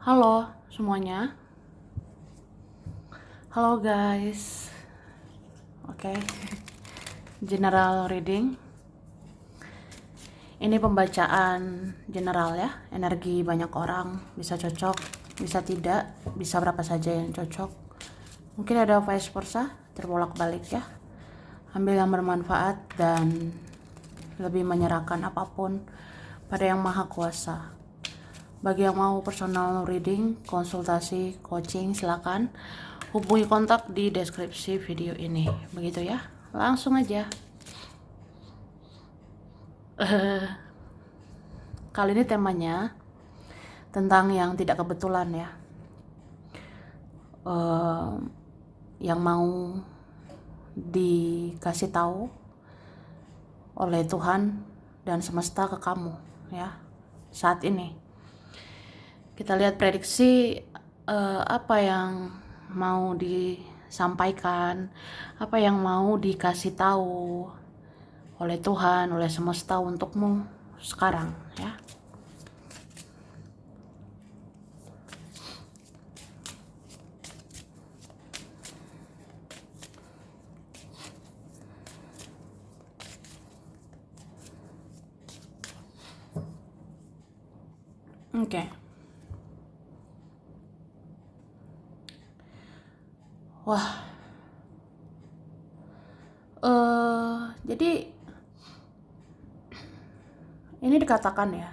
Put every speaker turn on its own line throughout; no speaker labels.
Halo semuanya, halo guys. Oke, general reading. Ini pembacaan general ya, energi banyak orang, bisa cocok, bisa tidak, bisa berapa saja yang cocok. Mungkin ada vice versa, terbolak-balik ya. Ambil yang bermanfaat dan lebih menyerahkan apapun pada yang maha kuasa. Bagi yang mau personal reading, konsultasi, coaching, silakan hubungi kontak di deskripsi video ini. Begitu ya, langsung aja. Kali ini temanya tentang yang tidak kebetulan ya. Yang mau dikasih tahu oleh Tuhan dan semesta ke kamu ya saat ini. Kita lihat prediksi apa yang mau disampaikan, apa yang mau dikasih tahu oleh Tuhan, oleh semesta untukmu sekarang ya. Oke. Wah. Jadi ini dikatakan ya.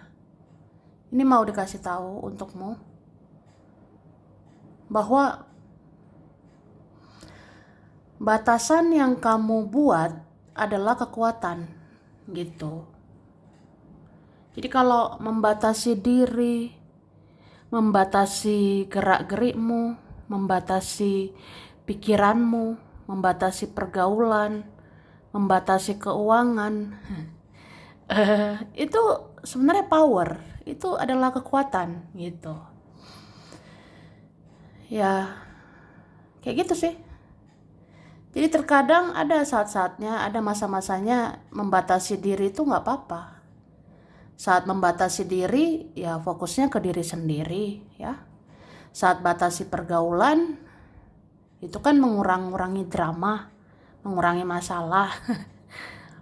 Ini mau dikasih tahu untukmu bahwa batasan yang kamu buat adalah kekuatan gitu. Jadi kalau membatasi diri, membatasi gerak-gerikmu, membatasi pikiranmu, membatasi pergaulan, membatasi keuangan, itu sebenarnya power, itu adalah kekuatan gitu. Ya, kayak gitu sih. Jadi terkadang ada saat-saatnya, ada masa-masanya membatasi diri itu nggak apa-apa. Saat membatasi diri, ya fokusnya ke diri sendiri ya. Saat batasi pergaulan, itu kan mengurangi drama, mengurangi masalah.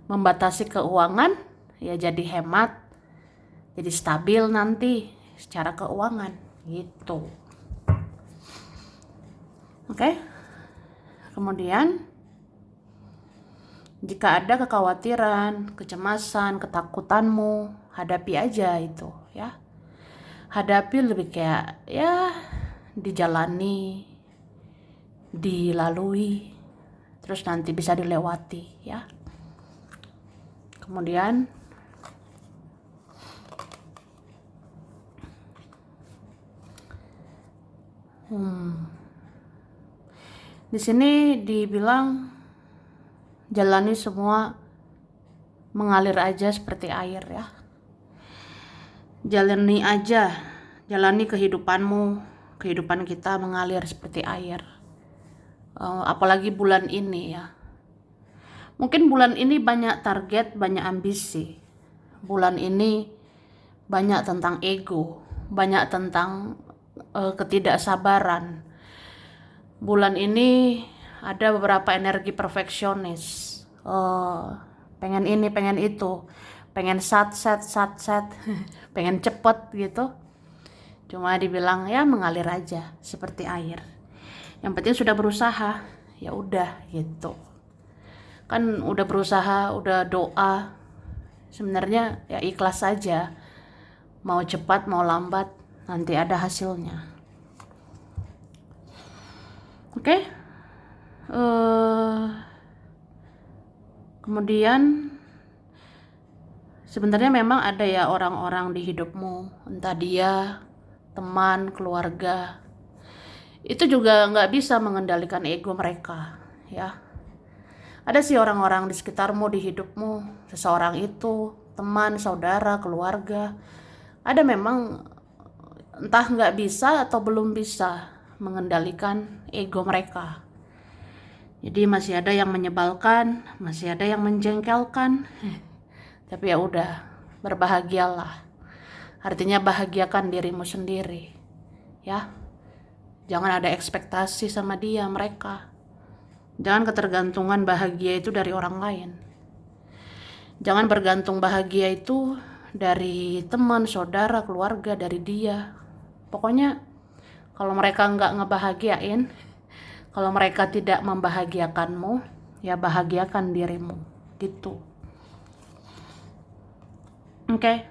Membatasi keuangan, ya jadi hemat, jadi stabil nanti secara keuangan gitu. Oke. Kemudian jika ada kekhawatiran, kecemasan, ketakutanmu, hadapi aja itu ya. Hadapi lebih kayak ya dijalani, dilalui, terus nanti bisa dilewati ya. Kemudian di sini dibilang jalani semua mengalir aja seperti air ya. Jalani aja, jalani kehidupanmu, kehidupan kita mengalir seperti air. Apalagi bulan ini ya. Mungkin bulan ini banyak target, banyak ambisi. Bulan ini banyak tentang ego, banyak tentang ketidaksabaran. Bulan ini ada beberapa energi perfeksionis. Pengen ini, pengen itu, pengen sat, pengen cepet gitu. Cuma dibilang ya mengalir aja seperti air. Yang penting sudah berusaha, ya udah gitu. Kan udah berusaha, udah doa. Sebenarnya ya ikhlas saja. Mau cepat, mau lambat, nanti ada hasilnya. Oke. Kemudian sebenarnya memang ada ya orang-orang di hidupmu, entah dia teman, keluarga, itu juga nggak bisa mengendalikan ego mereka ya. Ada sih orang-orang di sekitarmu, di hidupmu, seseorang itu teman, saudara, keluarga, ada memang entah nggak bisa atau belum bisa mengendalikan ego mereka. Jadi masih ada yang menyebalkan, masih ada yang menjengkelkan. Tapi ya udah, berbahagialah. Artinya bahagiakan dirimu sendiri. ya. Jangan ada ekspektasi sama dia, mereka. Jangan ketergantungan bahagia itu dari orang lain. Jangan bergantung bahagia itu dari teman, saudara, keluarga, dari dia. Pokoknya kalau mereka nggak ngebahagiain, kalau mereka tidak membahagiakanmu, ya bahagiakan dirimu, gitu. Oke.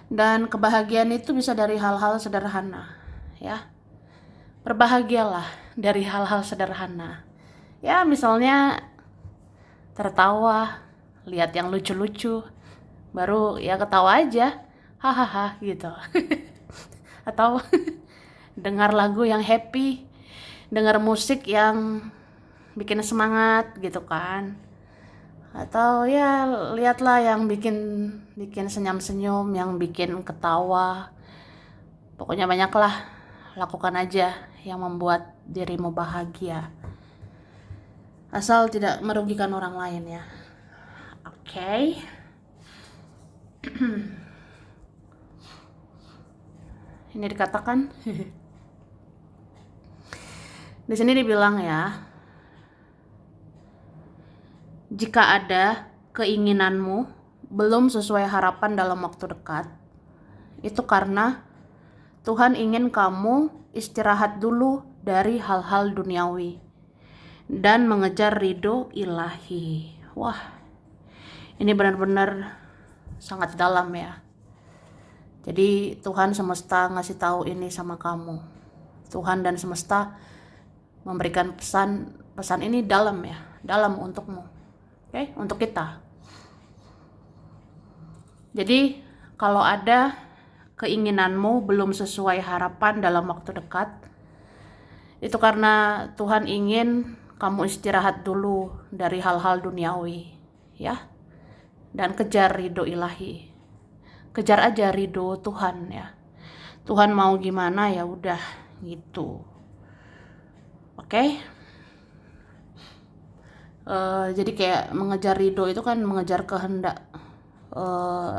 Dan kebahagiaan itu bisa dari hal-hal sederhana, ya. Berbahagialah dari hal-hal sederhana. Ya, misalnya tertawa, lihat yang lucu-lucu, baru ya ketawa aja, hahaha gitu. Atau dengar lagu yang happy, dengar musik yang bikin semangat gitu kan. Atau ya lihatlah yang bikin senyum-senyum, yang bikin ketawa. Pokoknya banyaklah, lakukan aja yang membuat dirimu bahagia. Asal tidak merugikan orang lain ya. Oke. Ini dikatakan di sini dibilang ya, jika ada keinginanmu belum sesuai harapan dalam waktu dekat, itu karena Tuhan ingin kamu istirahat dulu dari hal-hal duniawi dan mengejar ridho ilahi. Wah, ini benar-benar sangat dalam ya. Jadi Tuhan semesta ngasih tahu ini sama kamu. Tuhan dan semesta memberikan pesan ini dalam ya, dalam untukmu. Oke, untuk kita. Jadi kalau ada keinginanmu belum sesuai harapan dalam waktu dekat, itu karena Tuhan ingin kamu istirahat dulu dari hal-hal duniawi, ya. Dan kejar ridho ilahi. Kejar aja ridho Tuhan ya. Tuhan mau gimana ya udah gitu. Oke? Jadi kayak mengejar ridho itu kan mengejar kehendak,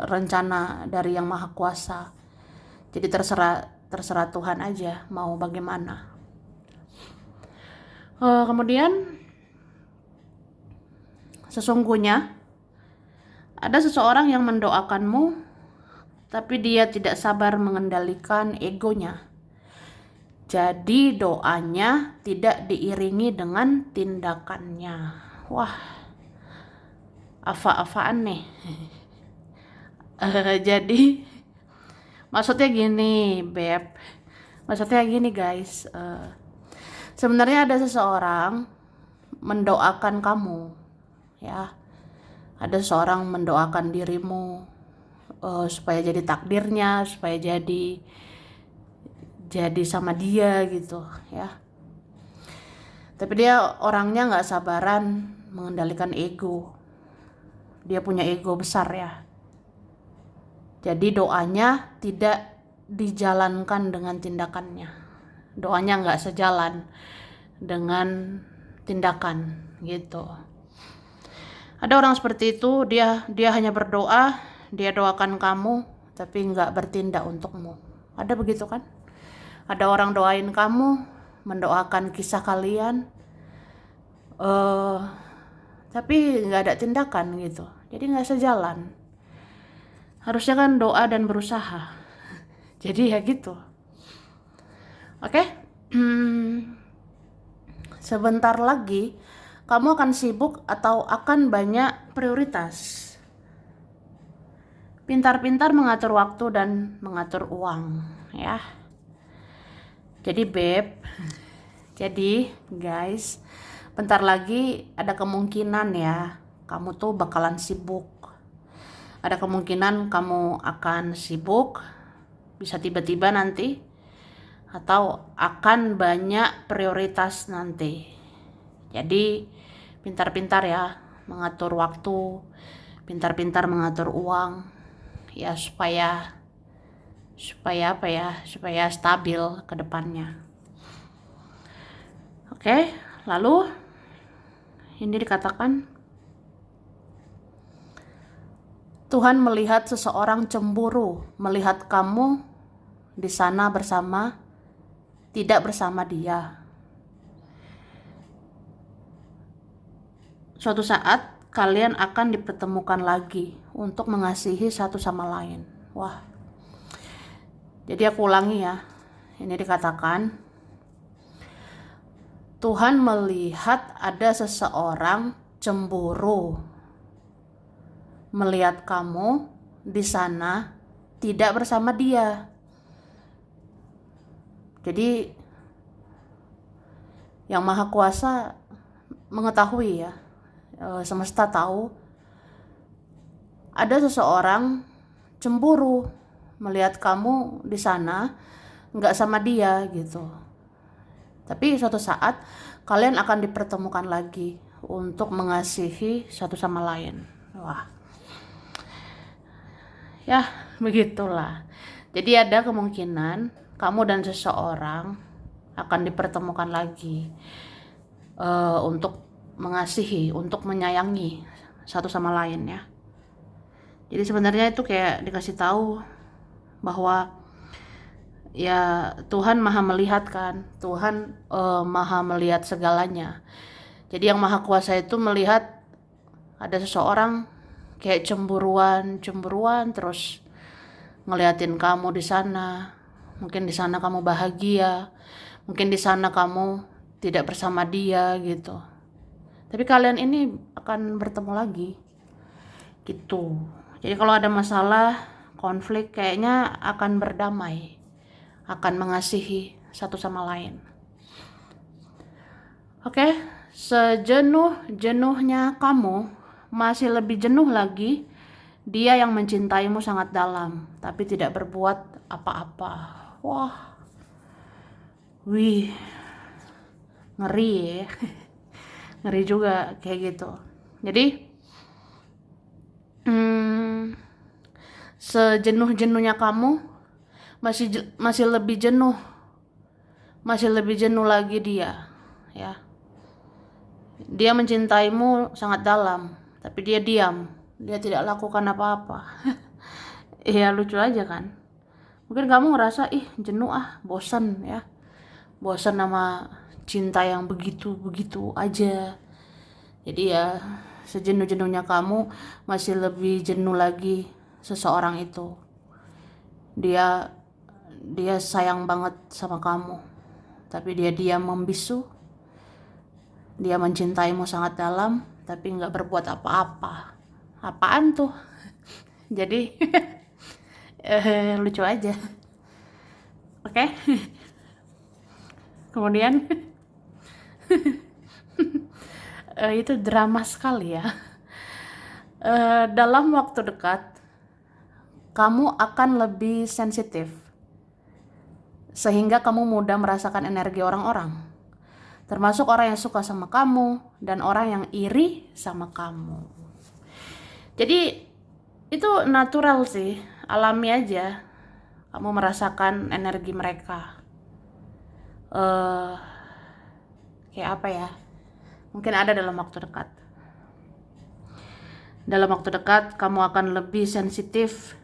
rencana dari yang maha kuasa. Jadi terserah Tuhan aja mau bagaimana. Kemudian sesungguhnya ada seseorang yang mendoakanmu, tapi dia tidak sabar mengendalikan egonya. Jadi doanya tidak diiringi dengan tindakannya. Wah, apa-apaan nih. Jadi maksudnya gini, Beb. Maksudnya gini, guys. Sebenarnya ada seseorang mendoakan kamu, ya. Ada seseorang mendoakan dirimu supaya jadi takdirnya, supaya jadi sama dia gitu, ya. Tapi dia orangnya nggak sabaran mengendalikan ego. Dia punya ego besar ya. Jadi doanya tidak dijalankan dengan tindakannya. Doanya nggak sejalan dengan tindakan gitu. Ada orang seperti itu, dia hanya berdoa, dia doakan kamu, tapi nggak bertindak untukmu. Ada begitu kan? Ada orang doain kamu, mendoakan kisah kalian, tapi nggak ada tindakan gitu. Jadi nggak sejalan. Harusnya kan doa dan berusaha. Jadi ya gitu. Oke? Sebentar lagi kamu akan sibuk atau akan banyak prioritas. Pintar-pintar mengatur waktu dan mengatur uang, ya. Jadi Beb, jadi guys, bentar lagi ada kemungkinan ya kamu tuh bakalan sibuk. Ada kemungkinan kamu akan sibuk, bisa tiba-tiba nanti, atau akan banyak prioritas nanti. Jadi pintar-pintar ya mengatur waktu, pintar-pintar mengatur uang, ya supaya apa ya, supaya stabil ke depannya. Oke, lalu ini dikatakan Tuhan melihat seseorang cemburu melihat kamu di sana tidak bersama dia. Suatu saat kalian akan dipertemukan lagi untuk mengasihi satu sama lain. Wah. Jadi aku ulangi ya. Ini dikatakan, Tuhan melihat ada seseorang cemburu melihat kamu di sana tidak bersama dia. Jadi Yang Maha Kuasa mengetahui ya, semesta tahu ada seseorang cemburu melihat kamu di sana nggak sama dia gitu. Tapi suatu saat kalian akan dipertemukan lagi untuk mengasihi satu sama lain. Wah, ya begitulah. Jadi ada kemungkinan kamu dan seseorang akan dipertemukan lagi untuk mengasihi, untuk menyayangi satu sama lain ya. Jadi sebenarnya itu kayak dikasih tahu bahwa ya Tuhan maha melihat kan, Tuhan maha melihat segalanya. Jadi Yang Maha Kuasa itu melihat ada seseorang kayak cemburuan terus ngeliatin kamu di sana. Mungkin di sana kamu bahagia, mungkin di sana kamu tidak bersama dia gitu. Tapi kalian ini akan bertemu lagi gitu. Jadi kalau ada masalah, konflik, kayaknya akan berdamai, akan mengasihi satu sama lain. Oke, sejenuh-jenuhnya kamu, masih lebih jenuh lagi dia yang mencintaimu sangat dalam, tapi tidak berbuat apa-apa. Wah, wih, ngeri ya. Ngeri juga kayak gitu. Jadi sejenuh-jenuhnya kamu, masih lebih jenuh lagi dia ya. Dia mencintaimu sangat dalam, tapi dia diam, dia tidak lakukan apa-apa. Iya, lucu aja kan. Mungkin kamu ngerasa jenuh, bosan ya, bosan sama cinta yang begitu aja. Jadi ya sejenuh-jenuhnya kamu, masih lebih jenuh lagi seseorang itu. Dia sayang banget sama kamu, tapi dia diam membisu. Dia mencintaimu sangat dalam, tapi nggak berbuat apa-apa. Apaan tuh? Jadi lucu aja. Oke. Kemudian itu drama sekali ya. Dalam waktu dekat kamu akan lebih sensitif, sehingga kamu mudah merasakan energi orang-orang, termasuk orang yang suka sama kamu dan orang yang iri sama kamu. Jadi itu natural sih, alami aja kamu merasakan energi mereka. Kayak apa ya, mungkin ada dalam waktu dekat. Dalam waktu dekat kamu akan lebih sensitif,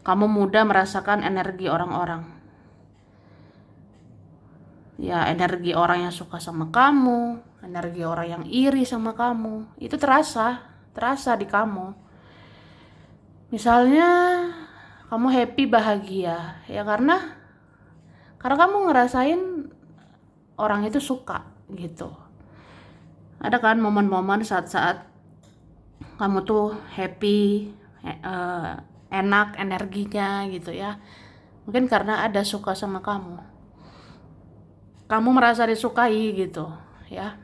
kamu mudah merasakan energi orang-orang. Ya, energi orang yang suka sama kamu, energi orang yang iri sama kamu, itu terasa di kamu. Misalnya kamu happy, bahagia ya, karena kamu ngerasain orang itu suka gitu. Ada kan momen-momen saat-saat kamu tuh happy, enak energinya gitu ya. Mungkin karena ada suka sama kamu merasa disukai gitu ya.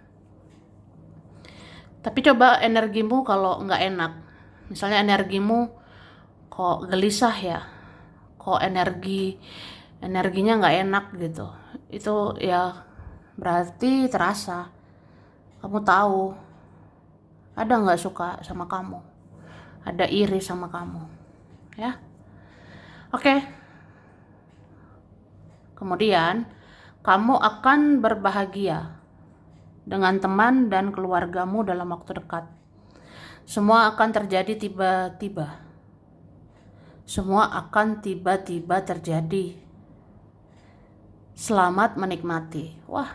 Tapi coba energimu kalau nggak enak, misalnya energimu kok gelisah ya, kok energinya nggak enak gitu, itu ya berarti terasa, kamu tahu ada nggak suka sama kamu, ada iri sama kamu ya. Oke. Kemudian kamu akan berbahagia dengan teman dan keluargamu dalam waktu dekat. Semua akan terjadi tiba-tiba. semua akan tiba-tiba terjadi. Selamat menikmati. Wah,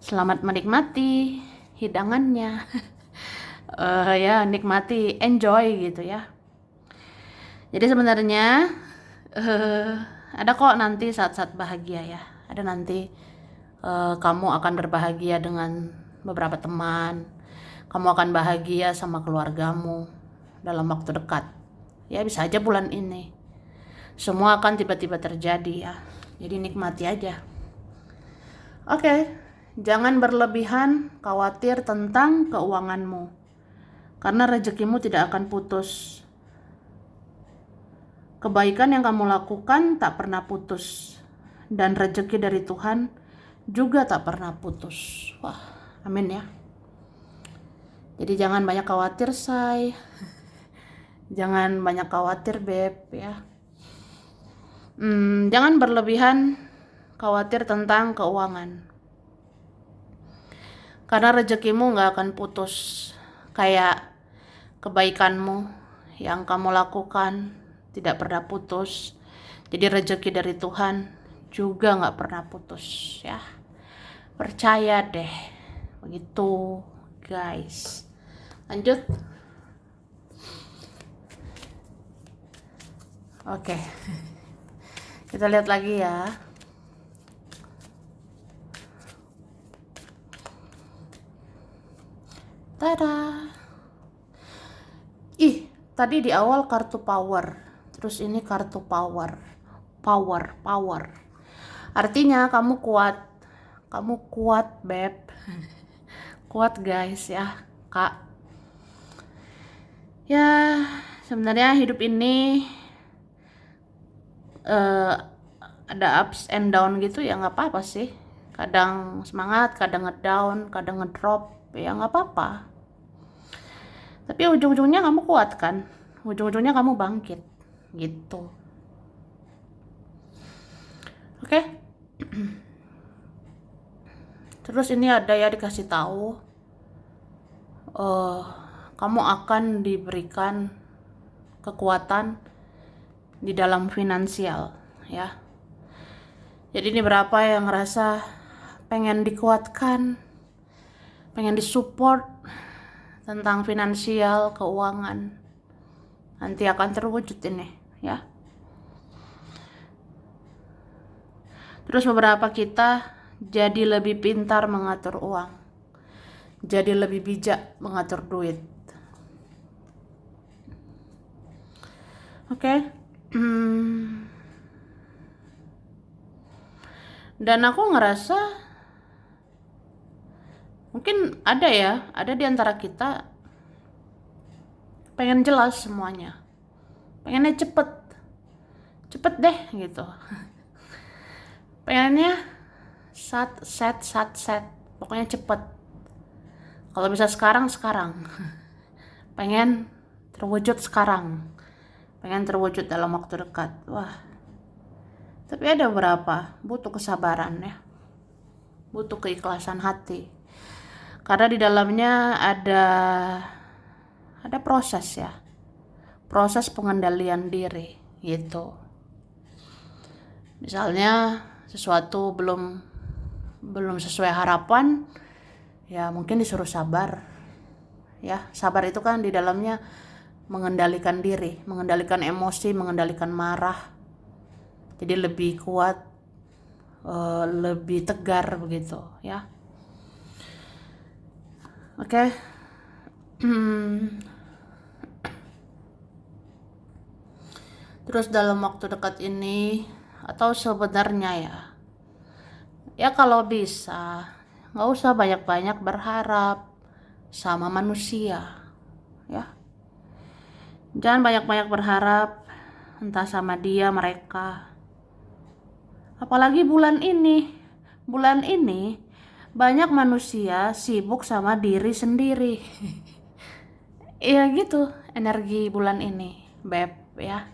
selamat menikmati hidangannya. Ya, nikmati, enjoy gitu ya. Jadi sebenarnya ada kok nanti saat-saat bahagia ya. Ada nanti kamu akan berbahagia dengan beberapa teman. Kamu akan bahagia sama keluargamu dalam waktu dekat. Ya, bisa aja bulan ini. Semua akan tiba-tiba terjadi ya. Jadi nikmati aja. Oke, jangan berlebihan khawatir tentang keuanganmu. Karena rezekimu tidak akan putus. Kebaikan yang kamu lakukan tak pernah putus. Dan rezeki dari Tuhan juga tak pernah putus. Wah, amin ya. Jadi jangan banyak khawatir, say. Jangan banyak khawatir, beb ya. Jangan berlebihan khawatir tentang keuangan. Karena rezekimu gak akan putus. Kayak kebaikanmu yang kamu lakukan tidak pernah putus. Jadi rezeki dari Tuhan juga gak pernah putus ya. Percaya deh. Begitu guys. Lanjut. Oke. Kita lihat lagi ya. Tada. Tadi di awal kartu power. Terus ini kartu power. Power. Artinya kamu kuat. Kamu kuat, beb. Kuat guys ya, Kak. Ya, sebenarnya hidup ini ada ups and down gitu ya, nggak apa-apa sih. Kadang semangat, kadang ngedown, kadang ngedrop, ya nggak apa-apa. Tapi ujung-ujungnya kamu kuat kan, ujung-ujungnya kamu bangkit gitu. Oke. Terus ini ada ya, dikasih tahu kamu akan diberikan kekuatan di dalam finansial ya. Jadi ini berapa yang ngerasa pengen dikuatkan, pengen disupport tentang finansial, keuangan, nanti akan terwujud ini ya. Terus beberapa kita jadi lebih pintar mengatur uang, jadi lebih bijak mengatur duit. Oke. Dan aku ngerasa mungkin ada di antara kita pengen jelas semuanya, pengennya cepet deh gitu. Pengennya set, pokoknya cepet. Kalau bisa sekarang, pengen terwujud sekarang, pengen terwujud dalam waktu dekat. Wah, tapi ada beberapa butuh kesabaran ya, butuh keikhlasan hati, karena di dalamnya ada proses ya, proses pengendalian diri gitu. Misalnya sesuatu belum sesuai harapan, ya mungkin disuruh sabar ya. Sabar itu kan di dalamnya mengendalikan diri, mengendalikan emosi, mengendalikan marah, jadi lebih kuat, lebih tegar begitu ya. Oke. Terus dalam waktu dekat ini, atau sebenarnya ya kalau bisa nggak usah banyak-banyak berharap sama manusia ya. Jangan banyak-banyak berharap entah sama dia, mereka. Apalagi bulan ini banyak manusia sibuk sama diri sendiri. Iya gitu energi bulan ini, beb ya.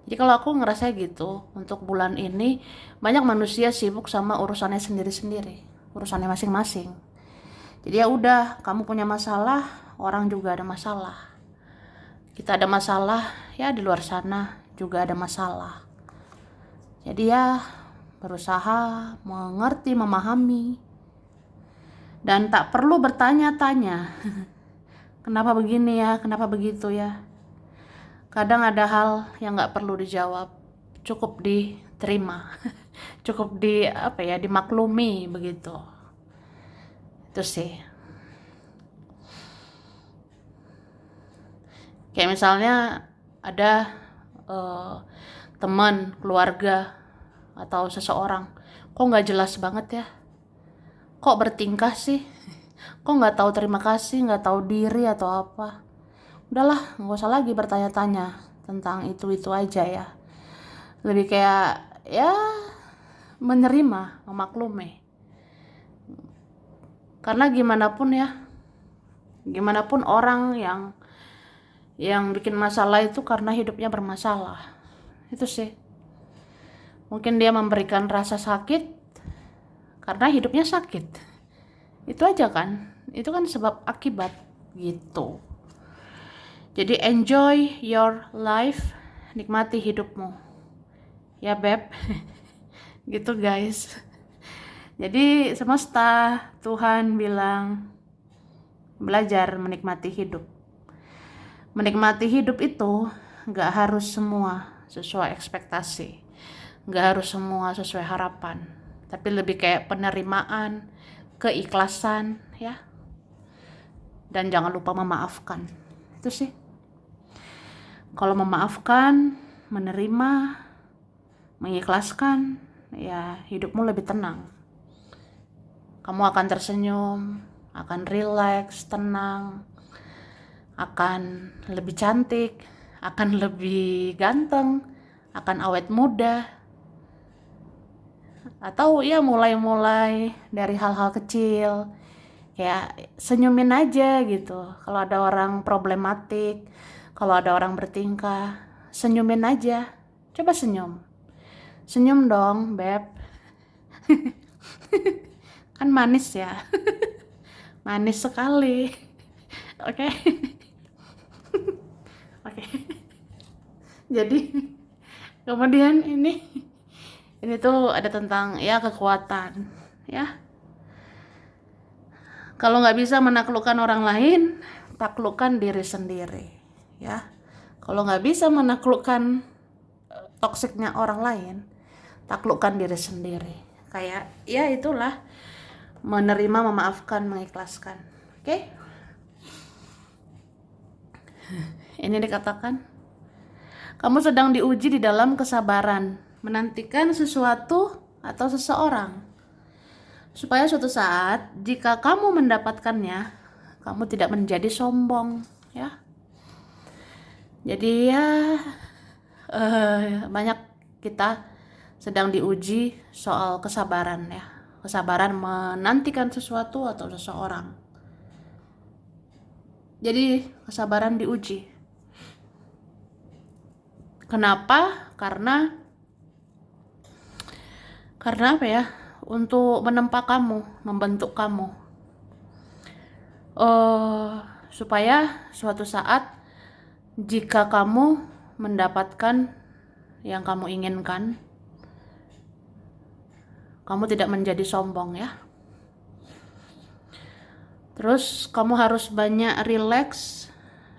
Jadi kalau aku ngerasa gitu, untuk bulan ini banyak manusia sibuk sama urusannya sendiri-sendiri, urusannya masing-masing. Jadi ya udah, kamu punya masalah, orang juga ada masalah. Kita ada masalah ya di luar sana juga ada masalah. Jadi ya berusaha mengerti, memahami, dan tak perlu bertanya-tanya kenapa begini ya, kenapa begitu ya. Kadang ada hal yang gak perlu dijawab, cukup diterima, cukup dimaklumi begitu. Itu sih. Kayak misalnya ada teman, keluarga, atau seseorang, kok nggak jelas banget ya, kok bertingkah sih, kok nggak tahu terima kasih, nggak tahu diri atau apa. Udahlah, nggak usah lagi bertanya-tanya tentang itu aja ya. Lebih kayak ya menerima, memaklumi. Karena gimana pun orang yang bikin masalah itu karena hidupnya bermasalah. Itu sih. Mungkin dia memberikan rasa sakit karena hidupnya sakit. Itu aja kan. Itu kan sebab akibat gitu. Jadi enjoy your life, nikmati hidupmu. Ya Beb. Gitu guys. Jadi semesta, Tuhan bilang belajar menikmati hidup. Menikmati hidup itu gak harus semua sesuai ekspektasi, gak harus semua sesuai harapan, tapi lebih kayak penerimaan, keikhlasan ya. Dan jangan lupa memaafkan. Itu sih. Kalau memaafkan, menerima, mengikhlaskan, ya hidupmu lebih tenang. Kamu akan tersenyum, akan rileks, tenang, akan lebih cantik, akan lebih ganteng, akan awet muda. Atau ya mulai dari hal-hal kecil, kayak senyumin aja gitu. Kalau ada orang problematik, kalau ada orang bertingkah, senyumin aja. Coba senyum. Senyum dong, Beb. Kan manis ya. Manis sekali. Oke. Oke. Jadi kemudian ini tuh ada tentang ya kekuatan ya. Kalau nggak bisa menaklukkan orang lain, taklukkan diri sendiri ya. Kalau nggak bisa menaklukkan toksiknya orang lain, taklukkan diri sendiri. Kayak ya itulah, menerima, memaafkan, mengikhlaskan. Oke? Ini dikatakan, kamu sedang diuji di dalam kesabaran, menantikan sesuatu atau seseorang, supaya suatu saat jika kamu mendapatkannya, kamu tidak menjadi sombong ya. Jadi ya banyak kita sedang diuji soal kesabaran ya. Kesabaran menantikan sesuatu atau seseorang. Jadi kesabaran diuji. Kenapa? Karena apa ya? Untuk menempa kamu, membentuk kamu. Supaya suatu saat jika kamu mendapatkan yang kamu inginkan, kamu tidak menjadi sombong ya. Terus kamu harus banyak rileks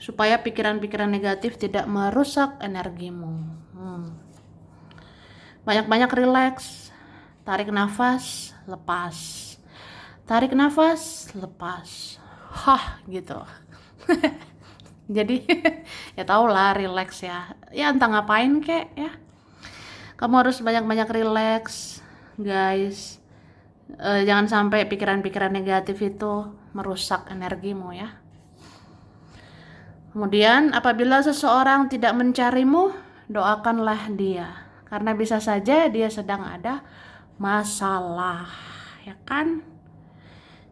supaya pikiran-pikiran negatif tidak merusak energimu. Banyak-banyak rileks, tarik nafas, lepas. Tarik nafas, lepas. Gitu. Jadi ya tau lah, rileks ya. Ya entah ngapain kek ya. Kamu harus banyak-banyak rileks, guys. Jangan sampai pikiran-pikiran negatif itu merusak energimu ya. Kemudian apabila seseorang tidak mencarimu, doakanlah dia, karena bisa saja dia sedang ada masalah, ya kan?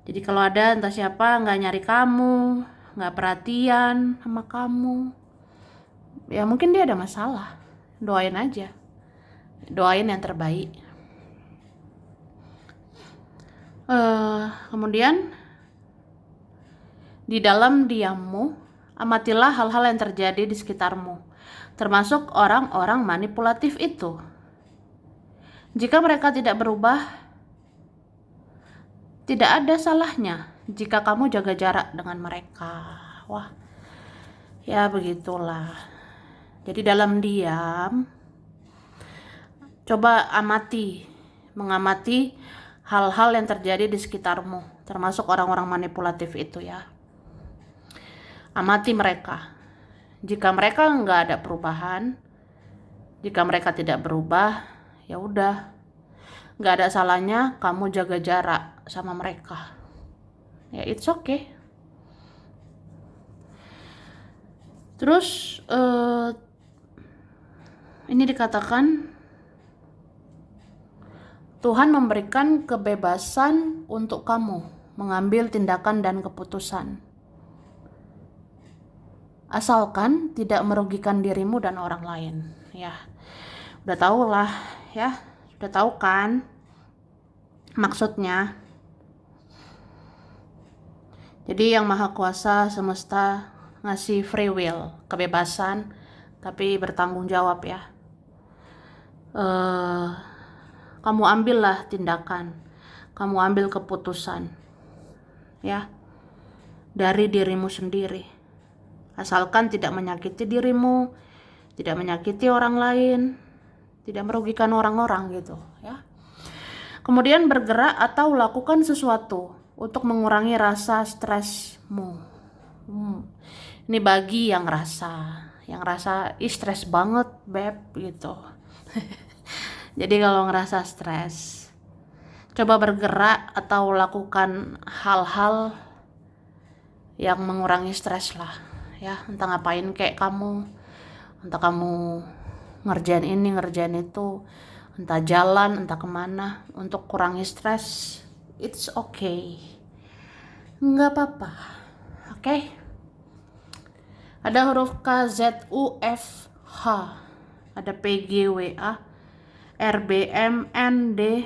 Jadi kalau ada entah siapa nggak nyari kamu, nggak perhatian sama kamu, ya mungkin dia ada masalah. Doain aja, doain yang terbaik. Kemudian di dalam diammu, amatilah hal-hal yang terjadi di sekitarmu. termasuk orang-orang manipulatif itu. Jika mereka tidak berubah, tidak ada salahnya jika kamu jaga jarak dengan mereka. Wah, ya begitulah. Jadi dalam diam, coba mengamati hal-hal yang terjadi di sekitarmu, termasuk orang-orang manipulatif itu ya. Amati mereka. Jika mereka nggak ada perubahan, jika mereka tidak berubah, ya udah, nggak ada salahnya kamu jaga jarak sama mereka. Ya it's okay. Terus ini dikatakan Tuhan memberikan kebebasan untuk kamu mengambil tindakan dan keputusan. Asalkan tidak merugikan dirimu dan orang lain. Ya, udah tahu lah ya, udah tahu kan maksudnya. Jadi yang Maha Kuasa semesta ngasih free will, kebebasan, tapi bertanggung jawab ya. Kamu ambillah tindakan, kamu ambil keputusan ya, dari dirimu sendiri. Asalkan tidak menyakiti dirimu, tidak menyakiti orang lain, tidak merugikan orang-orang gitu ya. Kemudian bergerak atau lakukan sesuatu untuk mengurangi rasa stresmu. Ini bagi yang ngerasa stres banget beb gitu. Jadi kalau ngerasa stres, coba bergerak atau lakukan hal-hal yang mengurangi stres lah ya. Entah ngapain kayak kamu, entah kamu ngerjain ini ngerjain itu, entah jalan entah kemana untuk kurangi stres. It's okay, nggak apa-apa. Oke. Ada huruf K, Z, U, F, H, ada P, G, W, A, R, B, M, N, D,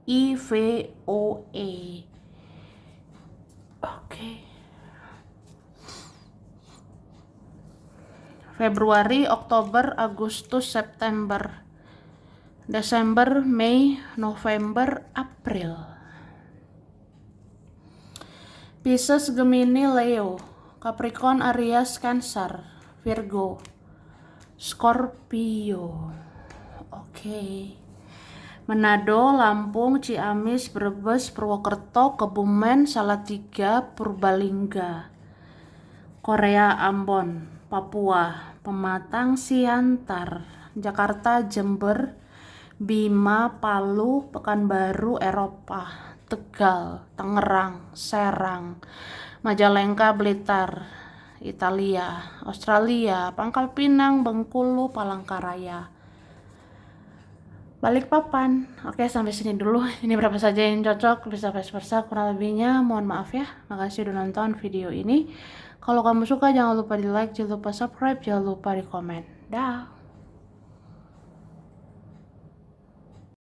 I, V, O, E. Oke. Februari, Oktober, Agustus, September, Desember, Mei, November, April. Pisces, Gemini, Leo, Capricorn, Aries, Cancer, Virgo, Scorpio. Oke. Manado, Lampung, Ciamis, Brebes, Purwokerto, Kebumen, Salatiga, Purbalingga, Korea, Ambon, Papua, Pematang, Siantar, Jakarta, Jember, Bima, Palu, Pekanbaru, Eropa, Tegal, Tangerang, Serang, Majalengka, Blitar, Italia, Australia, Pangkal Pinang, Bengkulu, Palangkaraya, Balikpapan. Oke, sampai sini dulu. Ini berapa saja yang cocok, bisa vice versa, kurang lebihnya mohon maaf ya. Makasih udah nonton video ini. Kalau kamu suka jangan lupa di like, jangan lupa subscribe, jangan lupa di komen. Dah.